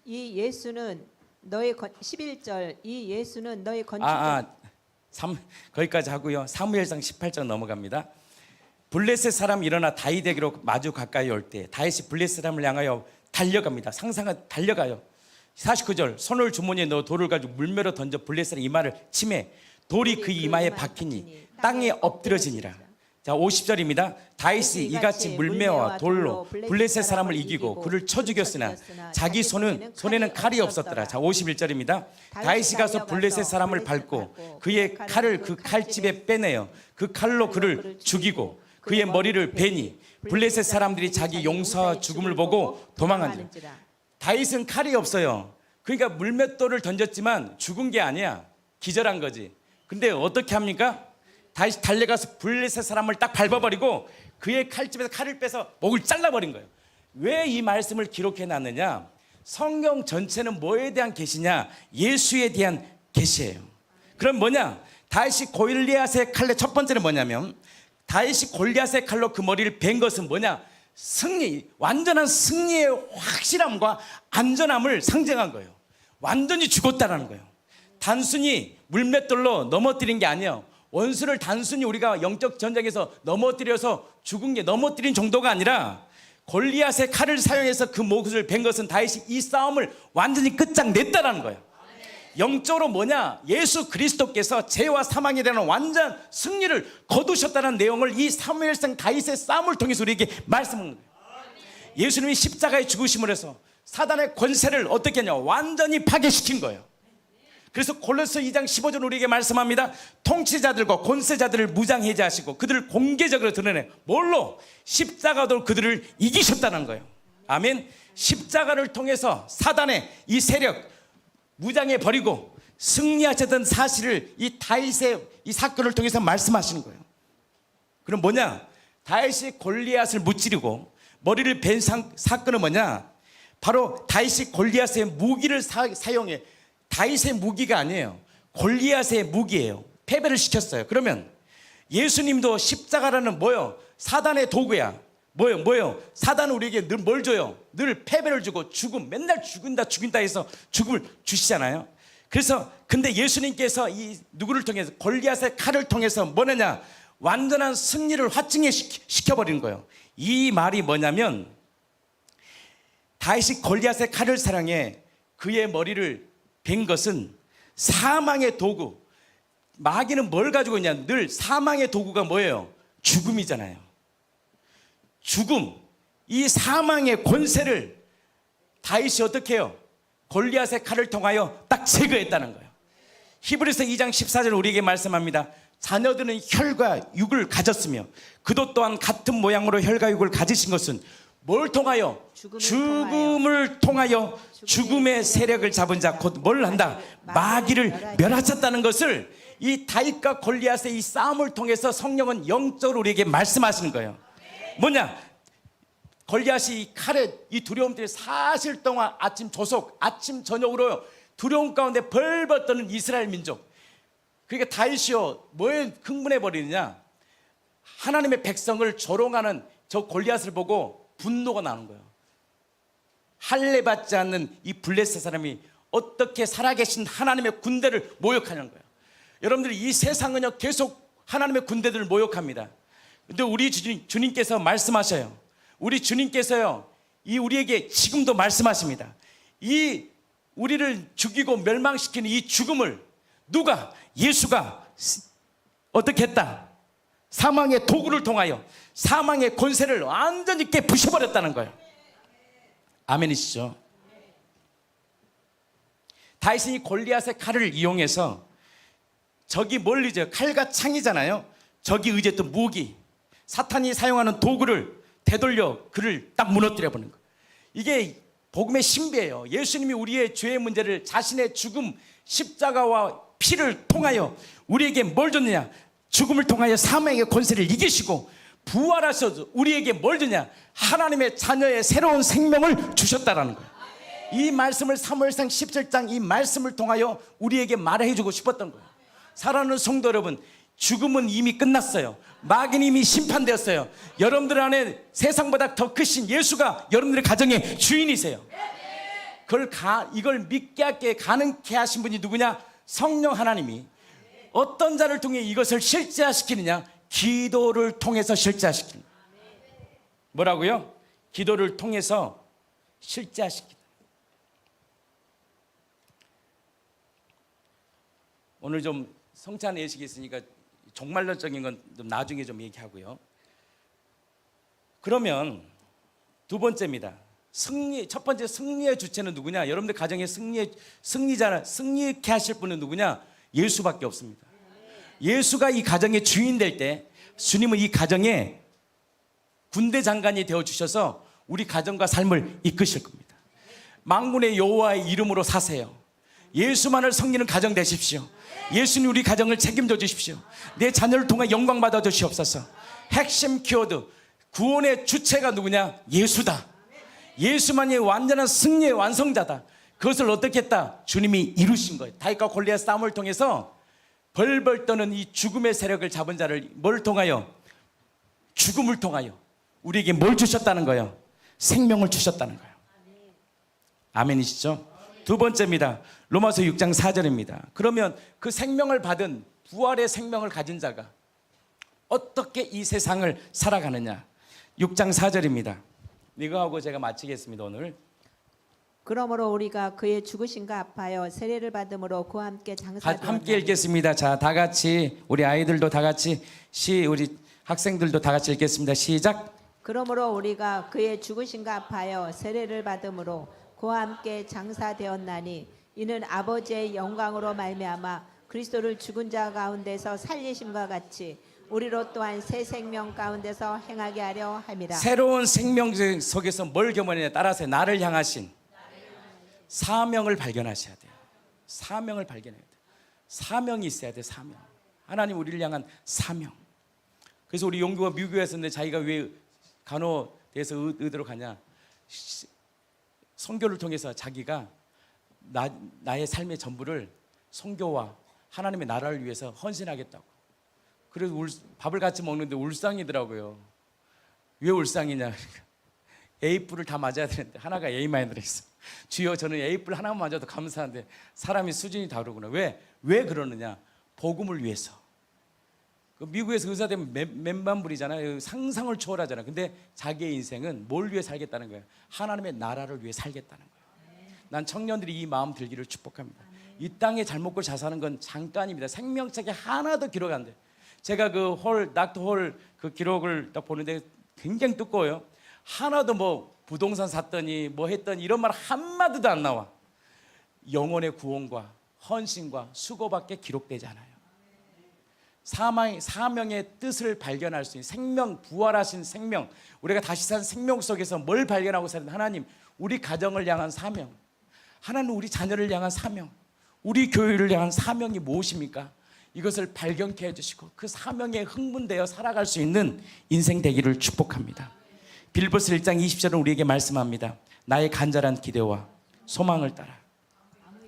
이 예수는 너의 11절 이 예수는 너의 건축 거기까지 하고요. 사무엘상 18장 넘어갑니다. 블레셋 사람 일어나 다윗에게로 마주 가까이 올 때 다윗이 블레셋 사람을 향하여 달려갑니다. 상상은 달려가요. 49절 손을 주머니에 넣어 돌을 가지고 물매로 던져 블레셋의 이마를 치매 돌이 그 이마에 박히니 땅에 엎드러지니라. 자 50절입니다. 다윗이 이같이 물매와 돌로 블레셋 사람을 이기고 그를 쳐 죽였으나 자기 손에는 칼이 없었더라. 자 51절입니다. 다윗이 가서 블레셋 사람을 밟고 그의 칼을 그 칼집에 빼내어 그 칼로 그를 죽이고 그의 머리를 베니 블레셋 사람들이 자기 용사와 죽음을 보고 도망한지라. 다윗은 칼이 없어요. 그러니까 물맷돌을 던졌지만 죽은 게 아니야. 기절한 거지. 근데 어떻게 합니까? 다시 달려가서 블레셋 사람을 딱 밟아버리고 그의 칼집에서 칼을 빼서 목을 잘라버린 거예요. 왜 이 말씀을 기록해 놨느냐? 성경 전체는 뭐에 대한 계시냐? 예수에 대한 계시예요. 그럼 뭐냐? 다윗이 골리앗의 칼로, 첫 번째는 뭐냐면 다윗이 골리앗의 칼로 그 머리를 벤 것은 뭐냐? 승리, 완전한 승리의 확실함과 안전함을 상징한 거예요. 완전히 죽었다라는 거예요. 단순히 물맷돌로 넘어뜨린 게 아니에요. 원수를 단순히 우리가 영적 전쟁에서 넘어뜨려서 죽은 게 넘어뜨린 정도가 아니라 골리앗의 칼을 사용해서 그 목을 벤 것은 다윗이 이 싸움을 완전히 끝장냈다라는 거예요. 영적으로 뭐냐? 예수 그리스도께서 죄와 사망에 대한 완전 승리를 거두셨다는 내용을 이 사무엘상 다윗의 싸움을 통해서 우리에게 말씀하는 거예요. 예수님이 십자가에 죽으심을 해서 사단의 권세를 어떻게 했냐? 완전히 파괴시킨 거예요. 그래서 골로새 2장 15절 우리에게 말씀합니다. 통치자들과 권세자들을 무장해제하시고 그들을 공개적으로 드러내 뭘로? 십자가로 그들을 이기셨다는 거예요. 아멘. 십자가를 통해서 사단의 이 세력 무장해 버리고 승리하셨던 사실을 이 다윗의 이 사건을 통해서 말씀하시는 거예요. 그럼 뭐냐? 다윗이 골리앗을 무찌르고 머리를 벤 사건은 뭐냐? 바로 다윗이 골리앗의 무기를 사용해. 다윗의 무기가 아니에요. 골리앗의 무기예요. 패배를 시켰어요. 그러면 예수님도 십자가라는 뭐요? 사단의 도구야. 뭐요? 사단은 우리에게 늘 뭘 줘요? 늘 패배를 주고 죽음, 맨날 죽인다 해서 죽음을 주시잖아요. 그래서 근데 예수님께서 이 누구를 통해서 골리앗의 칼을 통해서 뭐냐냐? 완전한 승리를 확증해 시켜버린 거예요. 이 말이 뭐냐면 다윗이 골리앗의 칼을 사랑해 그의 머리를 벤 것은 사망의 도구. 마귀는 뭘 가지고 있냐? 늘 사망의 도구가 뭐예요? 죽음이잖아요. 죽음, 이 사망의 권세를 다윗이 어떻게 해요? 골리앗의 칼을 통하여 딱 제거했다는 거예요. 히브리서 2장 14절 우리에게 말씀합니다. 자녀들은 혈과 육을 가졌으며 그도 또한 같은 모양으로 혈과 육을 가지신 것은 뭘 통하여? 죽음을 통하여 죽음의 세력을 잡은 자 곧 뭘 한다? 마귀를 멸하셨다는 것을 이 다윗과 골리앗의 이 싸움을 통해서 성령은 영적으로 우리에게 말씀하시는 거예요. 뭐냐? 골리앗이 이 칼에 이 두려움들이 사실 동안 아침 조속 아침 저녁으로 두려움 가운데 벌벌 떠는 이스라엘 민족. 그러니까 다윗이요 뭐에 흥분해 버리느냐? 하나님의 백성을 조롱하는 저 골리앗을 보고 분노가 나는 거예요. 할례 받지 않는 이 블레셋 사람이 어떻게 살아계신 하나님의 군대를 모욕하는 거예요. 여러분들이 이 세상은요 계속 하나님의 군대들을 모욕합니다. 근데 우리 주님께서 말씀하셔요. 우리 주님께서요 이 우리에게 지금도 말씀하십니다. 이 우리를 죽이고 멸망시키는 이 죽음을 누가? 예수가 어떻게 했다? 사망의 도구를 통하여 사망의 권세를 완전히 깨부셔버렸다는 거예요. 아멘이시죠? 다윗이 골리앗의 칼을 이용해서 적이 뭘 의지해요? 칼과 창이잖아요. 적이 의지했던 무기, 사탄이 사용하는 도구를 되돌려 그를 딱 무너뜨려버리는 거예요. 이게 복음의 신비예요. 예수님이 우리의 죄의 문제를 자신의 죽음, 십자가와 피를 통하여 우리에게 뭘 줬느냐? 죽음을 통하여 사망의 권세를 이기시고 부활하셔서 우리에게 뭘 주냐? 하나님의 자녀의 새로운 생명을 주셨다라는 거예요. 이 말씀을 사무엘상 17장 이 말씀을 통하여 우리에게 말해주고 싶었던 거예요. 사랑하는 성도 여러분, 죽음은 이미 끝났어요. 마귀는 이미 심판되었어요. 여러분들 안에 세상보다 더 크신 예수가 여러분들의 가정의 주인이세요. 이걸 믿게 하게 가능케 하신 분이 누구냐? 성령 하나님이 어떤 자를 통해 이것을 실제화시키느냐? 기도를 통해서 실제화시키는 거예요. 뭐라고요? 기도를 통해서 실제화시키는. 오늘 좀 성찬 예식이 있으니까 종말론적인 건 좀 나중에 좀 얘기하고요. 그러면 두 번째입니다. 첫 번째 승리의 주체는 누구냐? 여러분들 가정의 승리케 하실 분은 누구냐? 예수밖에 없습니다. 예수가 이 가정의 주인 될 때 주님은 이 가정의 군대 장관이 되어 주셔서 우리 가정과 삶을 이끄실 겁니다. 만군의 여호와의 이름으로 사세요. 예수만을 섬기는 가정 되십시오. 예수님 우리 가정을 책임져 주십시오. 내 자녀를 통해 영광 받아 주시옵소서. 핵심 키워드, 구원의 주체가 누구냐? 예수다. 예수만이 완전한 승리의 완성자다. 그것을 어떻게 했다? 주님이 이루신 거예요. 다윗과 골리앗 싸움을 통해서 벌벌 떠는 이 죽음의 세력을 잡은 자를 뭘 통하여? 죽음을 통하여 우리에게 뭘 주셨다는 거예요? 생명을 주셨다는 거예요. 아멘이시죠? 두 번째입니다. 로마서 6장 4절입니다. 그러면 그 생명을 받은 부활의 생명을 가진 자가 어떻게 이 세상을 살아가느냐? 6장 4절입니다. 이거하고 제가 마치겠습니다. 오늘 그러므로 우리가 그의 죽으심과 합하여 세례를 받음으로 그와 함께 장사되었나니 함께 읽겠습니다. 자, 다 같이 우리 아이들도 다 같이 우리 학생들도 다 같이 읽겠습니다. 시작. 그러므로 우리가 그의 죽으심과 합하여 세례를 받음으로 그와 함께 장사되었나니 이는 아버지의 영광으로 말미암아 그리스도를 죽은 자 가운데서 살리심과 같이 우리로 또한 새 생명 가운데서 행하게 하려 함이라. 새로운 생명 속에서 뭘 겸하느냐? 따라서 나를 향하신 사명을 발견하셔야 돼요. 사명을 발견해야 돼요. 사명이 있어야 돼요. 사명. 하나님 우리를 향한 사명. 그래서 우리 용규가 미국에서인데 자기가 왜 간호대에서 의대로 가냐? 선교를 통해서 자기가 나의 삶의 전부를 선교와 하나님의 나라를 위해서 헌신하겠다고. 그래서 밥을 같이 먹는데 울상이더라고요. 왜 울상이냐? A뿔을 다 맞아야 되는데 하나가 A만 들어있어. 주여 저는 A뿔 하나만 맞아도 감사한데 사람이 수준이 다르구나. 왜 그러느냐? 복음을 위해서. 그 미국에서 의사 되면 맨만불이잖아요. 상상을 초월하잖아요. 근데 자기의 인생은 뭘 위해 살겠다는 거예요? 하나님의 나라를 위해 살겠다는 거예요. 난 청년들이 이 마음 들기를 축복합니다. 이 땅에 잘 먹고 잘 사는 건 잠깐입니다. 생명책에 하나도 기록 안 돼요. 제가 닥터 홀 그 기록을 딱 보는데 굉장히 두꺼워요. 하나도 뭐 부동산 샀더니 뭐 했더니 이런 말 한마디도 안 나와. 영혼의 구원과 헌신과 수고밖에 기록되지 않아요. 사명의 뜻을 발견할 수 있는 생명, 부활하신 생명, 우리가 다시 산 생명 속에서 뭘 발견하고 사는 하나님, 우리 가정을 향한 사명, 하나님 우리 자녀를 향한 사명, 우리 교회를 향한 사명이 무엇입니까? 이것을 발견케 해주시고 그 사명에 흥분되어 살아갈 수 있는 인생 되기를 축복합니다. 빌보스 1장 20절은 우리에게 말씀합니다. 나의 간절한 기대와 소망을 따라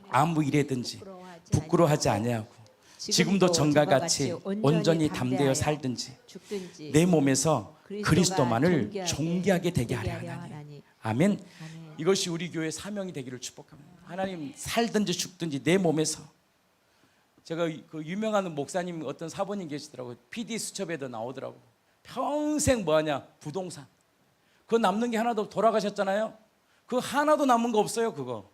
아무 일에든지 부끄러워하지 아니하고 지금도 전과 같이 온전히 담대어 살든지 내 몸에서 그리스도만을 존귀하게 되게 하려 하나니. 아멘. 이것이 우리 교회의 사명이 되기를 축복합니다. 하나님 살든지 죽든지 내 몸에서. 제가 그 유명한 목사님 어떤 사모님 계시더라고요. PD 수첩에도 나오더라고. 평생 뭐하냐? 부동산. 그거 남는 게 하나도 돌아가셨잖아요. 그거 하나도 남은 거 없어요. 그거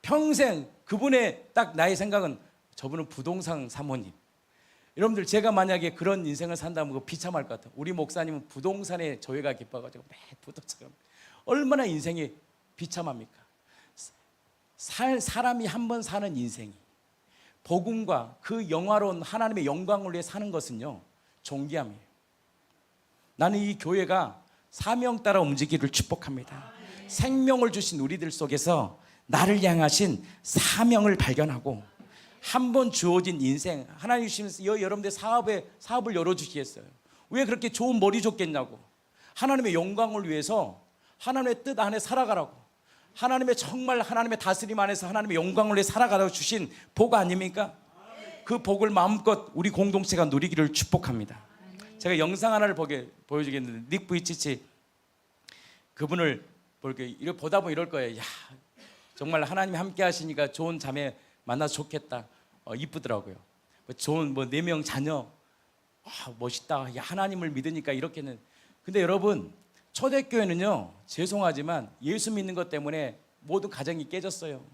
평생 그분의 딱 나의 생각은 저분은 부동산 사모님. 여러분들 제가 만약에 그런 인생을 산다면 그거 비참할 것 같아요. 우리 목사님은 부동산에 조예가 깊어가지고 매 부동산 얼마나 인생이 비참합니까? 사람이 한 번 사는 인생이 복음과 그 영화로운 하나님의 영광을 위해 사는 것은요 존귀함이에요. 나는 이 교회가 사명 따라 움직이기를 축복합니다. 생명을 주신 우리들 속에서 나를 향하신 사명을 발견하고 한 번 주어진 인생 하나님 주시면서 여러분들 사업을 열어주시겠어요. 왜 그렇게 좋은 머리 줬겠냐고. 하나님의 영광을 위해서 하나님의 뜻 안에 살아가라고. 하나님의 정말 하나님의 다스림 안에서 하나님의 영광을 위해 살아가라고 주신 복 아닙니까? 그 복을 마음껏 우리 공동체가 누리기를 축복합니다. 제가 영상 하나를 보여주겠는데 닉 부이치치 그분을 보다 보면 이럴 거예요. 야, 정말 하나님이 함께 하시니까 좋은 자매 만나서 좋겠다. 이쁘더라고요. 좋은 4명 자녀 멋있다. 야, 하나님을 믿으니까 이렇게는. 근데 여러분 초대교회는요 죄송하지만 예수 믿는 것 때문에 모든 가정이 깨졌어요.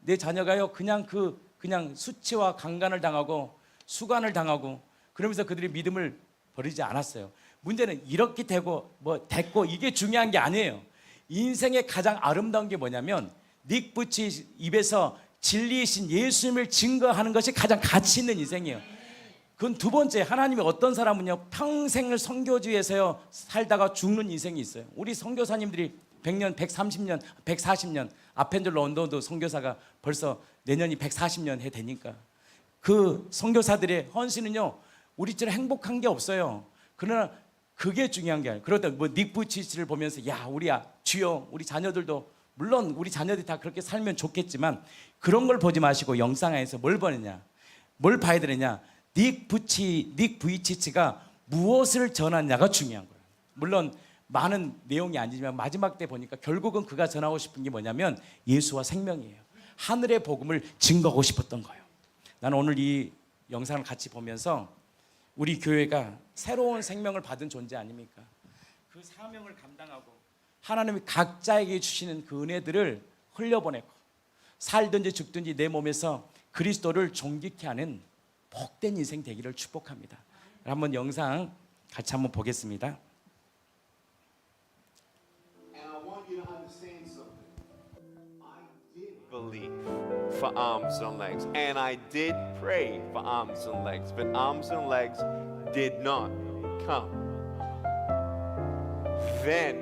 내 자녀가요 그냥 수치와 강간을 당하고 수간을 당하고 그러면서 그들이 믿음을 버리지 않았어요. 문제는 이렇게 됐고 이게 중요한 게 아니에요. 인생의 가장 아름다운 게 뭐냐면 닉 부치 입에서 진리이신 예수님을 증거하는 것이 가장 가치 있는 인생이에요. 그건 두 번째. 하나님이 어떤 사람은요 평생을 선교지에서 살다가 죽는 인생이 있어요. 우리 선교사님들이 100년, 130년, 140년 아펜젤 런던도 선교사가 벌써 내년이 140년 해 되니까 그 선교사들의 헌신은요 우리처럼 행복한 게 없어요. 그러나 그게 중요한 게 아니에요. 그러다 닉 부이치치를 보면서 야 우리 주여 우리 자녀들도 물론 우리 자녀들이 다 그렇게 살면 좋겠지만 그런 걸 보지 마시고 영상에서 뭘 보느냐, 뭘 봐야 되느냐. 닉 부이치치가 무엇을 전하냐가 중요한 거예요. 물론 많은 내용이 아니지만 마지막 때 보니까 결국은 그가 전하고 싶은 게 뭐냐면 예수와 생명이에요. 하늘의 복음을 증거하고 싶었던 거예요. 나는 오늘 이 영상을 같이 보면서 우리 교회가 새로운 생명을 받은 존재 아닙니까? 그 사명을 감당하고 하나님이 각자에게 주시는 그 은혜들을 흘려보내고 살든지 죽든지 내 몸에서 그리스도를 존귀케 하는 복된 인생 되기를 축복합니다. 한번 영상 같이 한번 보겠습니다. Belief for arms and legs, and I did pray for arms and legs, but arms and legs did not come. Then,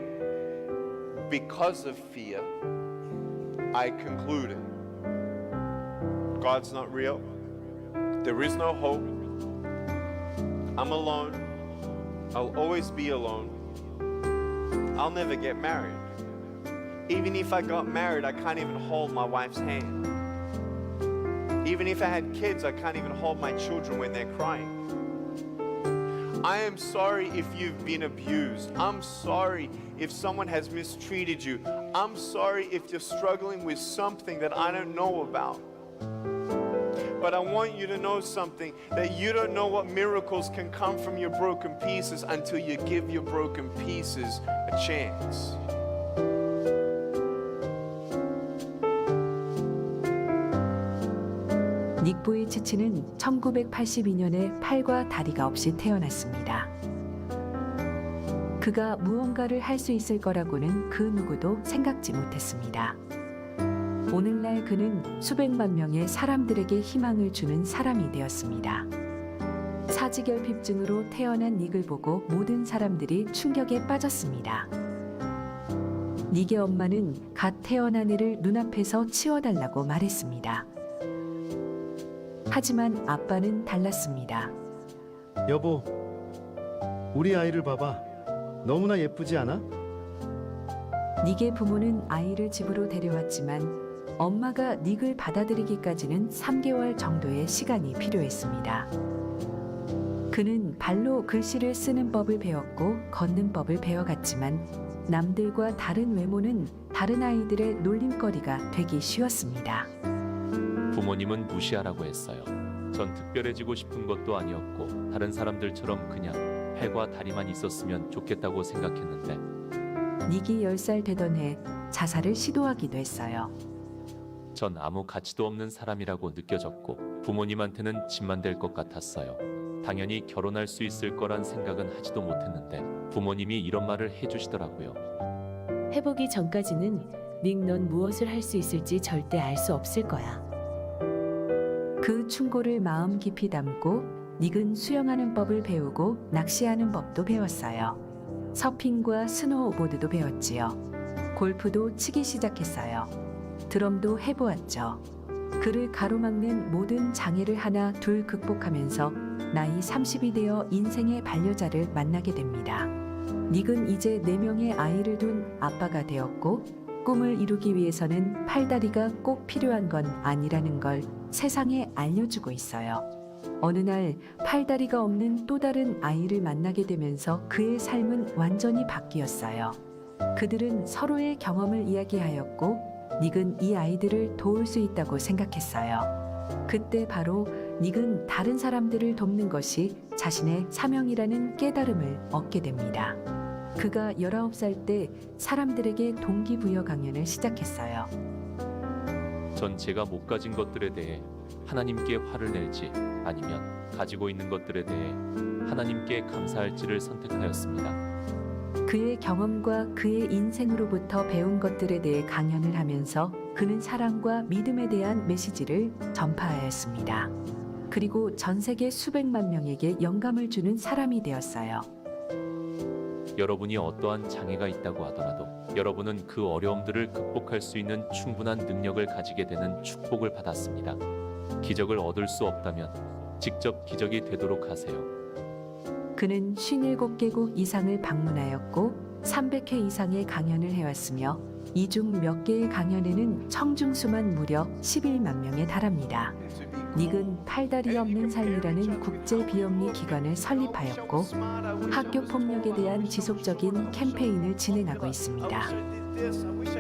because of fear, I concluded God's not real. There is no hope. I'm alone. I'll always be alone. I'll never get married. Even if I got married, I can't even hold my wife's hand. Even if I had kids, I can't even hold my children when they're crying. I am sorry if you've been abused. I'm sorry if someone has mistreated you. I'm sorry if you're struggling with something that I don't know about. But I want you to know something, that you don't know what miracles can come from your broken pieces until you give your broken pieces a chance. 닉 부이치치는 1982년에 팔과 다리가 없이 태어났습니다. 그가 무언가를 할 수 있을 거라고는 그 누구도 생각지 못했습니다. 오늘날 그는 수백만 명의 사람들에게 희망을 주는 사람이 되었습니다. 사지결핍증으로 태어난 닉을 보고 모든 사람들이 충격에 빠졌습니다. 닉의 엄마는 갓 태어난 애를 눈앞에서 치워달라고 말했습니다. 하지만 아빠는 달랐습니다. 여보, 우리 아이를 봐봐. 너무나 예쁘지 않아? 닉의 부모는 아이를 집으로 데려왔지만 엄마가 닉을 받아들이기까지는 3개월 정도의 시간이 필요했습니다. 그는 발로 글씨를 쓰는 법을 배웠고 걷는 법을 배워갔지만 남들과 다른 외모는 다른 아이들의 놀림거리가 되기 쉬웠습니다. 부모님은 무시하라고 했어요. 전 특별해지고 싶은 것도 아니었고 다른 사람들처럼 그냥 팔과 다리만 있었으면 좋겠다고 생각했는데 닉이 10살 되던 해 자살을 시도하기도 했어요. 전 아무 가치도 없는 사람이라고 느껴졌고 부모님한테는 짐만 될 것 같았어요. 당연히 결혼할 수 있을 거란 생각은 하지도 못했는데 부모님이 이런 말을 해주시더라고요. 해보기 전까지는 닉 넌 무엇을 할 수 있을지 절대 알 수 없을 거야. 그 충고를 마음 깊이 담고 닉은 수영하는 법을 배우고 낚시하는 법도 배웠어요. 서핑과 스노우보드도 배웠지요. 골프도 치기 시작했어요. 드럼도 해보았죠. 그를 가로막는 모든 장애를 하나 둘 극복하면서 나이 30이 되어 인생의 반려자를 만나게 됩니다. 닉은 이제 4명의 아이를 둔 아빠가 되었고 꿈을 이루기 위해서는 팔다리가 꼭 필요한 건 아니라는 걸 세상에 알려주고 있어요. 어느 날 팔다리가 없는 또 다른 아이를 만나게 되면서 그의 삶은 완전히 바뀌었어요. 그들은 서로의 경험을 이야기하였고 닉은 이 아이들을 도울 수 있다고 생각했어요. 그때 바로 닉은 다른 사람들을 돕는 것이 자신의 사명이라는 깨달음을 얻게 됩니다. 그가 19살 때 사람들에게 동기부여 강연을 시작했어요. 전 제가 못 가진 것들에 대해 하나님께 화를 낼지 아니면 가지고 있는 것들에 대해 하나님께 감사할지를 선택하였습니다. 그의 경험과 그의 인생으로부터 배운 것들에 대해 강연을 하면서 그는 사랑과 믿음에 대한 메시지를 전파하였습니다. 그리고 전 세계 수백만 명에게 영감을 주는 사람이 되었어요. 여러분이 어떠한 장애가 있다고 하더라도 여러분은 그 어려움들을 극복할 수 있는 충분한 능력을 가지게 되는 축복을 받았습니다. 기적을 얻을 수 없다면 직접 기적이 되도록 하세요. 그는 57개국 이상을 방문하였고 300회 이상의 강연을 해왔으며 이 중 몇 개의 강연에는 청중수만 무려 11만 명에 달합니다. 닉은 팔다리 없는 삶이라는 국제 비영리 기관을 설립하였고 학교 폭력에 대한 지속적인 캠페인을 진행하고 있습니다.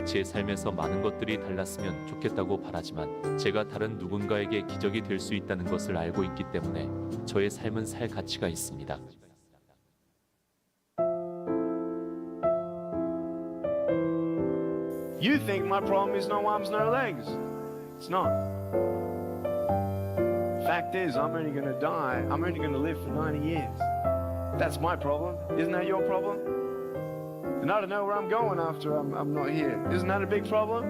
제 삶에서 많은 것들이 달랐으면 좋겠다고 바라지만 제가 다른 누군가에게 기적이 될 수 있다는 것을 알고 있기 때문에 저의 삶은 살 가치가 있습니다. You think my problem is no arms, no legs. It's not. Fact is, I'm only going to die. I'm only going to live for 90 years. That's my problem. Isn't that your problem? And I don't know where I'm going after I'm not here. Isn't that a big problem?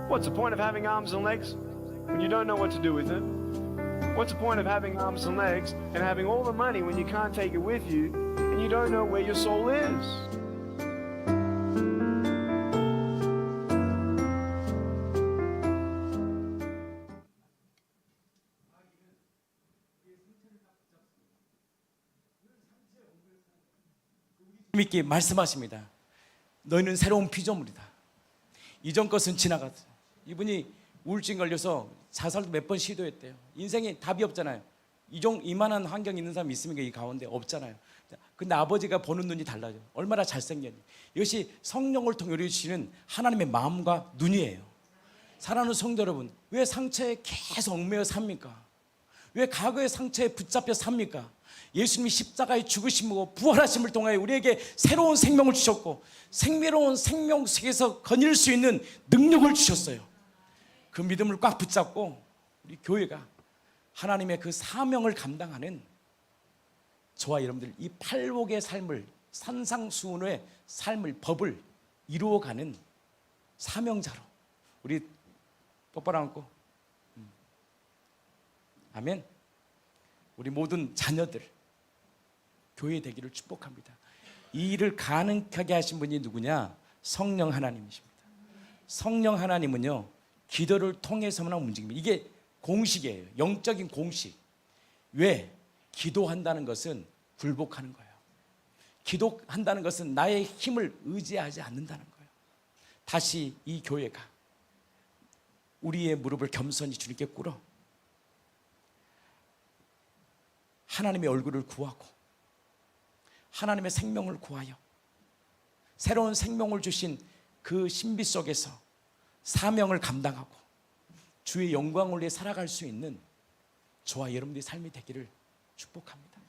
What's the point of having arms and legs when you don't know what to do with them? What's the point of having arms and legs and having all the money when you can't take it with you and you don't know where your soul is? 믿게 말씀하십니다. 너희는 새로운 피조물이다. 이전 것은 지나갔어. 이분이 우울증 걸려서 자살도 몇 번 시도했대요. 인생에 답이 없잖아요. 이만한 환경에 있는 사람이 있습니까? 이 가운데 없잖아요. 근데 아버지가 보는 눈이 달라요. 얼마나 잘생겼니. 이것이 성령을 통해 이루시는 하나님의 마음과 눈이에요. 사랑하는 성도 여러분, 왜 상처에 계속 얽매여 삽니까? 왜 과거의 상처에 붙잡혀 삽니까? 예수님이 십자가에 죽으심으로 부활하심을 통하여 우리에게 새로운 생명을 주셨고 생명로운 생명 속에서 거닐 수 있는 능력을 주셨어요. 그 믿음을 꽉 붙잡고 우리 교회가 하나님의 그 사명을 감당하는 저와 여러분들 이 팔복의 삶을 산상수훈의 삶을 법을 이루어가는 사명자로 우리 똑바로 앉고 아멘. 우리 모든 자녀들 교회 되기를 축복합니다. 이 일을 가능하게 하신 분이 누구냐? 성령 하나님이십니다. 성령 하나님은요 기도를 통해서만 움직입니다. 이게 공식이에요. 영적인 공식. 왜? 기도한다는 것은 굴복하는 거예요. 기도한다는 것은 나의 힘을 의지하지 않는다는 거예요. 다시 이 교회가 우리의 무릎을 겸손히 주님께 꿇어 하나님의 얼굴을 구하고 하나님의 생명을 구하여 새로운 생명을 주신 그 신비 속에서 사명을 감당하고 주의 영광을 위해 살아갈 수 있는 저와 여러분들의 삶이 되기를 축복합니다.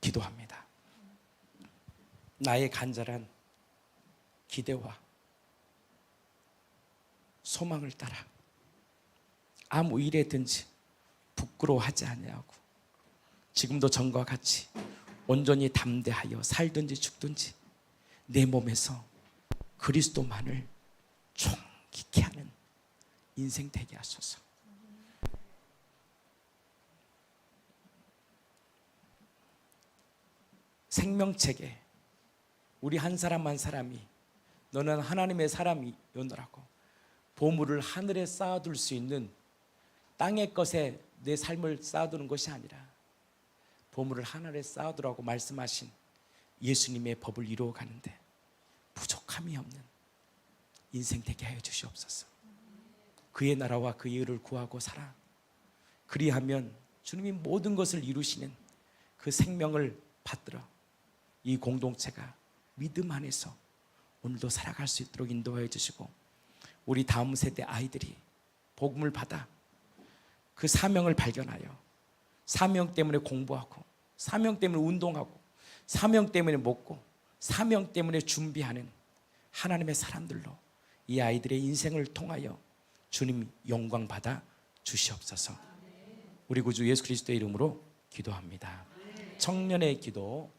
기도합니다. 나의 간절한 기대와 소망을 따라 아무 일에든지 부끄러워하지 아니하고 지금도 전과 같이 온전히 담대하여 살든지 죽든지 내 몸에서 그리스도만을 총기케 하는 인생 되게 하소서. 생명책에 우리 한 사람 한 사람이 너는 하나님의 사람이오너라고 보물을 하늘에 쌓아둘 수 있는 땅의 것에 내 삶을 쌓아두는 것이 아니라 보물을 하늘에 쌓아두라고 말씀하신 예수님의 법을 이루어가는데 부족함이 없는 인생 되게 하여 주시옵소서. 그의 나라와 그의 의를 구하고 살아 그리하면 주님이 모든 것을 이루시는 그 생명을 받들어 이 공동체가 믿음 안에서 오늘도 살아갈 수 있도록 인도하여 주시고 우리 다음 세대 아이들이 복음을 받아 그 사명을 발견하여 사명 때문에 공부하고 사명 때문에 운동하고 사명 때문에 먹고 사명 때문에 준비하는 하나님의 사람들로 이 아이들의 인생을 통하여 주님 영광 받아 주시옵소서. 우리 구주 예수 그리스도의 이름으로 기도합니다. 청년의 기도,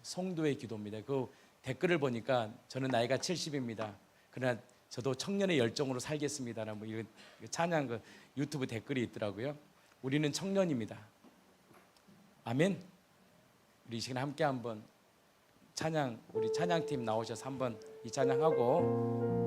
성도의 기도입니다. 그 댓글을 보니까 저는 나이가 70입니다. 그러나 저도 청년의 열정으로 살겠습니다. 뭐 이런 찬양 그 유튜브 댓글이 있더라고요. 우리는 청년입니다. 아멘. 우리 이 시간에 함께 한번 찬양, 우리 찬양팀 나오셔서 한번 이 찬양하고